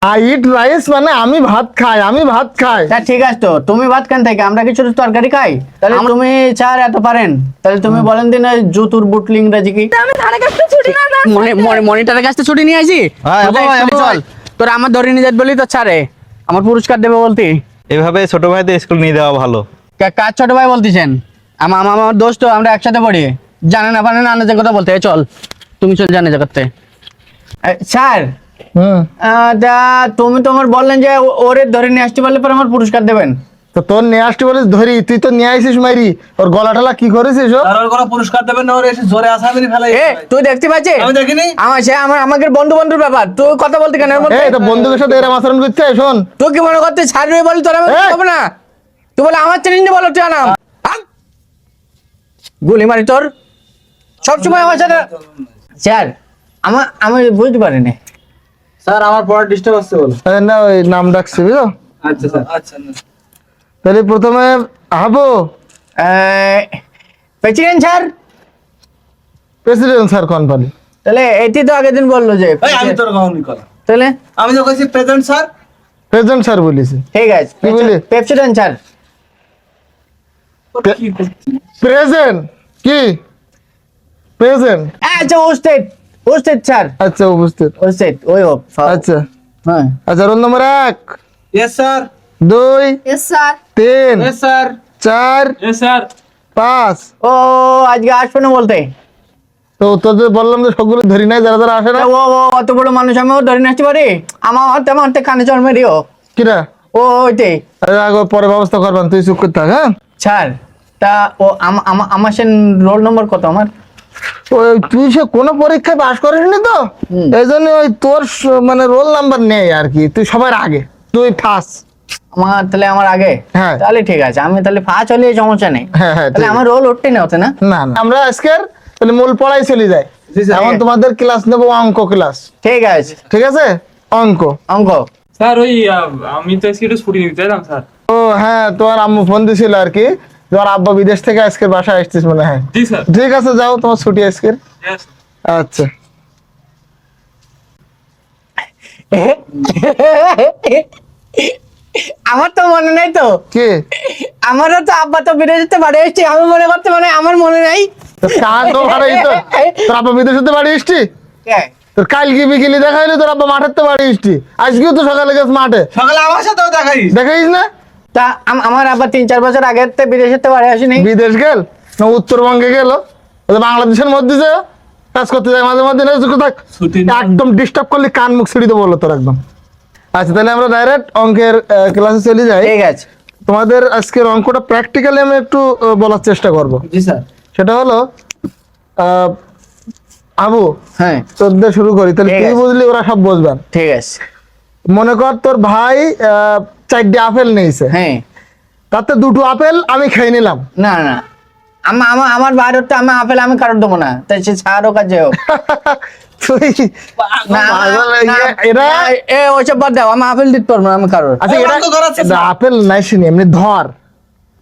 Fried rice মানে আমি ভাত খাই। তা ঠিক আছে, তো তুমি ভাত খান থেকে আমরা কিছু তরকারি খাই। তাহলে তুমি চার এত পারেন, তাহলে তুমি বলেন দিন জুতুর বুটলি ইংরেজি কি? আমি ধারে কাছে ছুটি না না মনিটরের কাছে ছুটি নিয়ে আসি। হ্যাঁ, তোদের আবু ভাই, actually আবু চল, তোর আমার ধরে নিয়ে যাত বলি তো ছাড়ে আমার পুরস্কার দেবে বলতি। এভাবে ছোট ভাইদের স্কুল নিয়ে যাওয়া ভালো। কার ছোট ভাই বলতেছেন? আমার দোস্ত, আমরা একসাথে পড়ি। জানে না পারে না আনাজের কথা বলতে। চল তুমি চল জানে করতে। স্যার তা তুমি তোমার বললেন যে ওরে ধরে নিয়ে আসতে পারলে পরে আমার পুরস্কার দেবেন। তো তোর নিয়ে আসতে বলিস ধরি, তুই তো নিয়ে আসিস মারি, ওর গলা টলা কি করেছিস ও? তার কোনো পুরস্কার দেবেন না, ওর এসে জোরে আসামি ফেলাই। তুই দেখতে পাচ্ছিস আমি দেখিনি। আমাদের বন্ধুর ব্যাপার, তুই কথা বলতে কেন এর মধ্যে? এই তো বন্ধুদের সাথে এরম আচরণ করছে, শোন। তুই কি মনে করতে ছাড়বে বলি তোর আমি হবে না? তুই বলে আমার চ্যালেঞ্জ বলো তুই আনাম গুলি মারি তোর সবসময় আমার সাথে। স্যার আমি বুঝতে পারিনি। স্যার আমার পড়া ডিস্টার্ব হচ্ছে বল। না ওই নাম ডাকছি বুঝলো। আচ্ছা স্যার, আচ্ছা। তাহলে প্রথমে হাবো প্রেসিডেন্ট স্যার। প্রেসিডেন্ট স্যার কোন পালি? তাহলে এটি তো আগের দিন বললো যে এই আমি তোর কখনই করা। তাহলে আমি তো কইছি প্রেজেন্ট স্যার। প্রেসিডেন্ট স্যার বলিস? ঠিক আছে, কি বলি? President sir. প্রেজেন্ট কি? প্রেজেন্ট। আচ্ছা ওস্টেড স্যার। আচ্ছা উপস্থিত। ওস্টেড ওই হোক। আচ্ছা হ্যাঁ আচ্ছা, roll number 1, yes sir. 2, yes sir 3, yes sir. 4, yes sir. 5। ও আজকে আসবে না বলতে। তো তোদের বললাম যে সবগুলো ধরি নাই, যারা যারা আসে না। ও অত বড় মানুষ আমি ও ধরে নিয়ে আসতে পারি? আমার কানে জল মেরিও কিরা? ওইটাই। আরে আগে পরে ব্যবস্থা করবেন, তুই চুপ করতে থাক। হ্যাঁ স্যার তা ও আমার সে রোল নম্বর কত আমার? ওই তুই সে কোনো পরীক্ষায় পাস করিসনি তো, এই জন্য ওই তোর মানে রোল নাম্বার নেই আর কি, তুই সবার আগে, তুই ফার্স্ট। তাহলে আমার আগে? হ্যাঁ। তাহলে ঠিক আছে, আমি তাহলে ফার্স্ট হলে সমস্যা নেই। হ্যাঁ, হ্যাঁ, তাহলে ঠিক আমার রোল উঠতে না হতে না? না না, আমরা আজকের তাহলে মূল পড়াই চলে যাই। জি স্যার। এখন তোমাদের ক্লাস নেবো অঙ্ক ক্লাস, ঠিক আছে। ঠিক আছে? অঙ্ক। অঙ্ক। স্যার ওই আমি তো আজকে একটু ছুটি নিতে চাইলাম স্যার। ও হ্যাঁ, তোমার আম্মু ফোন দিছিল আর কি, তোমার আব্বা বিদেশ থেকে আজকে বাসায় আসছিস মনে হয়। জি স্যার। ঠিক আছে, যাও, তোমার ছুটি আজকের। Yes. আচ্ছা আমার তো মনে নাই তো। কি? আমারও তো আব্বা তো বিদেশে বাড়ি এসছি, আমি মনে করতে মানে আমার মনে নাই। কার তো ভাড়াই তো, তোর আব্বা বিদেশে তো বাড়ি এসছি, তোর কাল কি বিকেলি দেখা হইলো তোর আব্বা মাঠের তো বাড়ি এসছি, আজকেও তো সকালে গেছ মাঠে, সকালে আমার সাথেও দেখাইস। দেখাইস না? তা আমার আব্বা 3-4 বছর আগে তো বিদেশে তো বাড়ি আসেনি। বিদেশ গেল না উত্তরবঙ্গে গেল, ও তো বাংলাদেশের মধ্যে যে কাজ করতে যায় মাঝে মাঝে, ছুটি না। একদম ডিস্টার্ব করলে কান মুখ ছিড়িতে বললো তোর একদম। আচ্ছা তাহলে আমরা ডাইরেক্ট অঙ্কের ক্লাসে চলে যাই। ঠিক আছে। তোমাদের আজকের অঙ্কটা প্র্যাকটিক্যালি আমি একটু বলার চেষ্টা করব। জি স্যার। সেটা হলো আবু, হ্যাঁ তোর দিয়ে শুরু করি, তাহলে ঠিক তুই আছে। বুঝলি ওরা সব বুঝবেন। ঠিক আছে। মনে কর তোর ভাই 4টে আপেল নিয়েছে, হ্যাঁ তাতে 2টো আপেল আমি খেয়ে নিলাম। না না, আমার বাইরের তো আমি আপেল আমি কারোর দেবো না, তাই সে ছাড়ো কাজে হোক। তুই না, এরা ওইসব বাদ দাও, আমি আপেল দিতে পারবো না আমি কারোর। আচ্ছা এই এরা অঙ্ক করাচ্ছে এটা স্যার। আপেল নাই শুনি, এমনি ধর,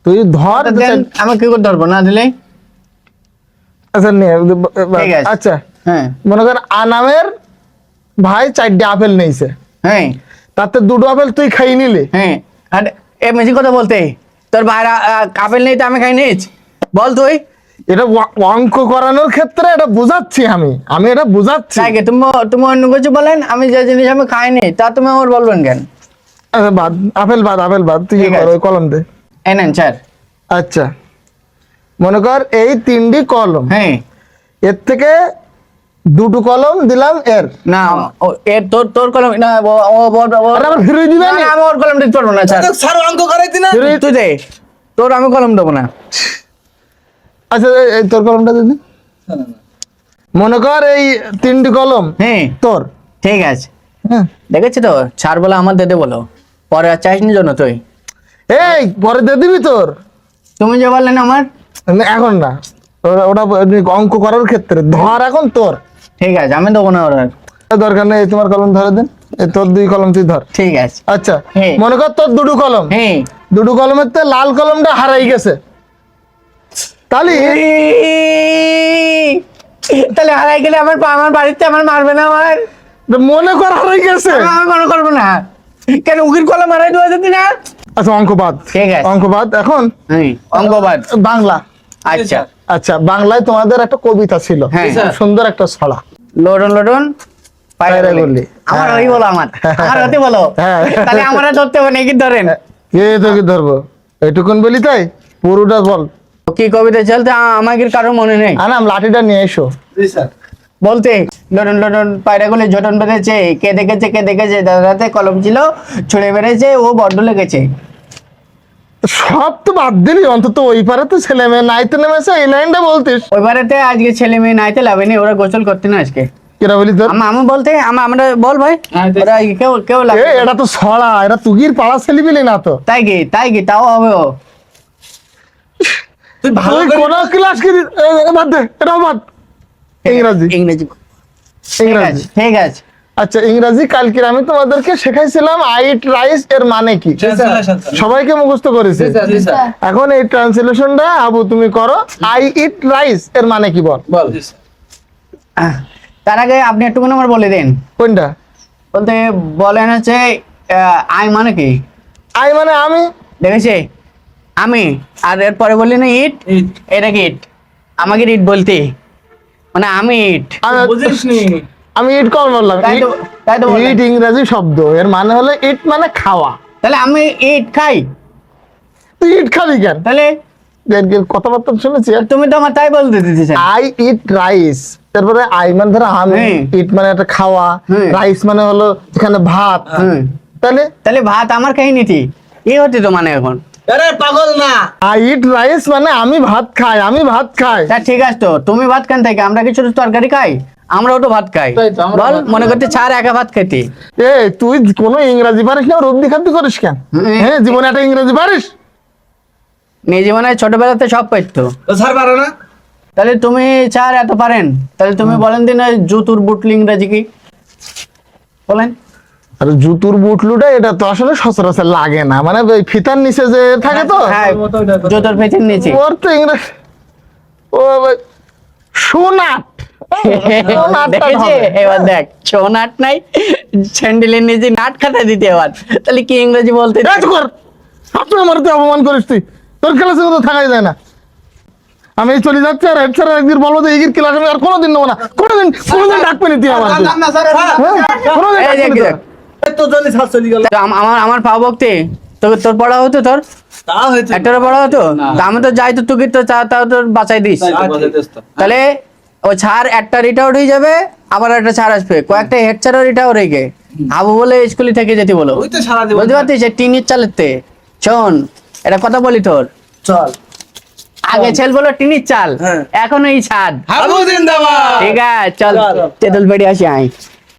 তুই ধর। দেন আমি কি করে ধরবো না দিলে? আচ্ছা নে, ঠিক আছে। আচ্ছা হ্যাঁ মনে কর আনামের ভাই 4টে আপেল নিয়েছে, হ্যাঁ তাতে 2টো আপেল তুই খাই নিলি। হ্যাঁ। আর এ মেজি কথা বলতে তোর বাইরে আপেল নেই তো আমি খাই নিয়েছি, বল তুই। এটা অঙ্ক করানোর ক্ষেত্রে এটা বুঝাচ্ছি, আমি এটা বুঝাচ্ছি। তাই কি তুমি অন্য কিছু বলেন, আমি যে জিনিস আমি খাইনি তা তুমি আমার বলবেন কেন? আচ্ছা বাদ, আপেল বাদ, তুই ঠিক কর, আছে। ওই কলম দে। এই নেন স্যার। আচ্ছা মনে কর এই 3টি কলম, হ্যাঁ এর থেকে 2টো কলম দিলাম এর। না এর তোর কলম না, আরে আবার ফিরিয়ে দিবে না? আমি ওর কলম দিতে পারবো না স্যার। স্যার অঙ্ক করাইতি না। তুই দে, তোর আমি কলম দেবো না। আচ্ছা এই তোর কলমটা দিদি। মনে কর এই 3টি কলম হ্যাঁ তোর। ঠিক আছে, হ্যাঁ দেখেছি তো ছাড় বলে আমার দেদে বলো, পরে আর চাইনি জন্য তুই। এই পরে দিয়ে দিবি তোর, তুমি যে বললেন আমার। এখন না, ওটা অঙ্ক করার ক্ষেত্রে ধর, এখন তোর। ঠিক আছে, আমি দেবো না ওর। দরকার নেই, তোমার কলম ধরে দেন, এই তোর 2 কলম তুই ধর। ঠিক আছে। আচ্ছা হ্যাঁ। মনে কর তোর 2টো কলম, হ্যাঁ 2টো কলমের তে লাল কলমটা হারাই গেছে, তাহলে তাহলে হারাই গেলে আমার বাড়িতে আমার মারবে না আমার? মনে কর হারাই গেছে। আমি মনে করবো না কেন উকির কলা মারাই দেওয়া যেত না। আচ্ছা অঙ্কবাদ, ঠিক আছে। অঙ্কবাদ এখন অঙ্গবাদ। বাংলা। আচ্ছা আচ্ছা বাংলায় তোমাদের একটা কবিতা ছিল, হ্যাঁ। খুব সুন্দর একটা ছড়া। লডন লডন পায়রা পায়রা গুলি। গুলি। আমার ওই বলো আমার হাতে বলো। হ্যাঁ। তাহলে আমরা ধরতে হবে নাকি ধরেন। কে তোকে ধরবো এটুকুন বলি তাই, পুরোটা বল। কি কবিতা চলতে আমাকে কারোর মনে নেই। আনাম লাঠিটা নিয়ে এসো। জি স্যার। বলতে লডন লডন পায়রা গুলি জটন বেঁধেছে, কে দেখেছে দাদাতে কলম ছিল ছুঁড়ে বেড়েছে, ও বড্ড লেগেছে। সব তো বাদ দিলি, অন্তত ওই পারে তো ছেলে মেয়ে নাইতে নেমেছে, এই লাইনটা বলতিস। ওই বারেতে আজকে ছেলে মেয়ে নাইতে লাভেনি, ওরা গোসল করতে না আজকে। কেরা বলি তোর? আমি বলতে আমরা বল ভাই ওরা আজকে কেউ এ, লাগে এটা তো ছড়া, এটা তুগির পাড়া ছেলে বিলি না তো। তাই কি তাও হবে ও। তুই ভালো তুই করে কোন ক্লাস কি বাদ দে, এটাও বাদ। ইংরাজি, ইংরেজি ইংরাজি। ঠিক আছে। আচ্ছা ইংরাজি কালকে আমি তোমাদেরকে শেখাইছিলাম আই ইট রাইস এর মানে কি, ট্রান্সলেশন স্যার। সবাইকে মুখস্থ করেছে। জি স্যার। এখন এই ট্রান্সলেশনটা আবু তুমি করো, আই ইট রাইস এর মানে কি বল। বল। জি স্যার। তার আগে আপনি একটুখানি আমার বলে দিন। কোনটা? বলতে বলেন হচ্ছে আই মানে কি? আই মানে আমি। দেখেছে আমি, আর এরপরে বললি না ইট, ইট। এটা কি ইট? আমাকে ইট বলতে মানে আমি ইট। বুঝিসনি? আমি ইট কম বললাম, তাই তো বললাম। ইট ইংরাজি শব্দ, এর মানে হলো ইট মানে খাওয়া। তাহলে আমি ইট খাই, তুই ইট খাবি কেন? তাহলে এর কথাবার্তা শুনেছি। তুমি তো আমার তাই বলতে দিতেছে। আই ইট রাইস, তারপরে আই মানে ধরো আমি, হুম। ইট মানে একটা খাওয়া, হুম। রাইস মানে হলো এখানে ভাত। তাহলে তাহলে ভাত আমার খাই নিতি, এই হচ্ছে তো মানে এখন। আরে পাগল না। আই ইট রাইস মানে আমি ভাত খাই, আমি ভাত খাই। তা ঠিক আছে, তো তুমি ভাত খান থেকে আমরা কি শুধু তরকারি খাই? আমরাও তো ভাত খাই। তাই তো, আমরাও বল ভাত খাই। মনে করতে ছাড় একা ভাত খেতে। এ তুই কোনো ইংরাজি পারিস না, রব্দি খাদ্য করিস কেন? হুম। হ্যাঁ জীবনে একটা ইংরাজি পারিস? নিজে মানে ছোটবেলাতে সব পাইতো। তো স্যার পারো না? তাহলে তুমি ছাড় এত পারেন, তাহলে তুমি বলেন দিন ওই জুতুর বুটলি ইংরাজি কি বলেন? আর জুতুর বুটলুটা এটা তো আসলে সচরাচর লাগে না, মানে ওই ফিতার নিচে যে থাকে তো, হ্যাঁ জুতোর পেছন নিচে। ওর তো ইংরেজি ও সোনাট। সোনাটটা দেখেছে হবে। এবার দেখ ছৌ নাট নাই, স্যান্ডেলের নিচে নাট খাতা দিতে এবার, তাহলে কি ইংরেজি বলতে? এই চুপ কর, সবসময় আমার তুই অপমান করিস তুই, তোর ক্লাসে তো থাকাই যায় না। আমি এই চলে যাচ্ছি, আর হেড স্যার একদিন বলবো যে এই ক্লাস আমি আর কোনোদিন নেবো না, কোনোদিন ডাকবে না তুই আমার। না, না, স্যার, হ্যাঁ, কোনোদিন এই ডাকবি দেখ, না তুই। দেখ। এই তো জানি স্যার চলে গেল। তো আমার পাও বকতে তোর পড়া হতো, তোর তা হয়েছে। একটা পড়া হতো। তা আমি তো যাই তো তুই তো তাও তোর বাঁচাই দিস। তাই তো বলে দিস তো। তাহলে ও ছাড় একটা রিটাউট হয়ে যাবে, আবার একটা ছাড় আসবে, কয়েকটা হেড ছাড়ও রিটাউট হয়ে গে আবু বলে স্কুলে থেকে যেতে বলো। ওই তো সারা জীবন। বুঝতে পারছিস টিনের চালেতে। শোন এটা কথা বলি তোর, চল। আগে ছেল বলো টিনের চাল, হ্যাঁ। এখন এই ছাদ। হাবু জিন্দাবাদ। ঠিক আছে চল চল। তেঁতুল বেড়ে আসি আই।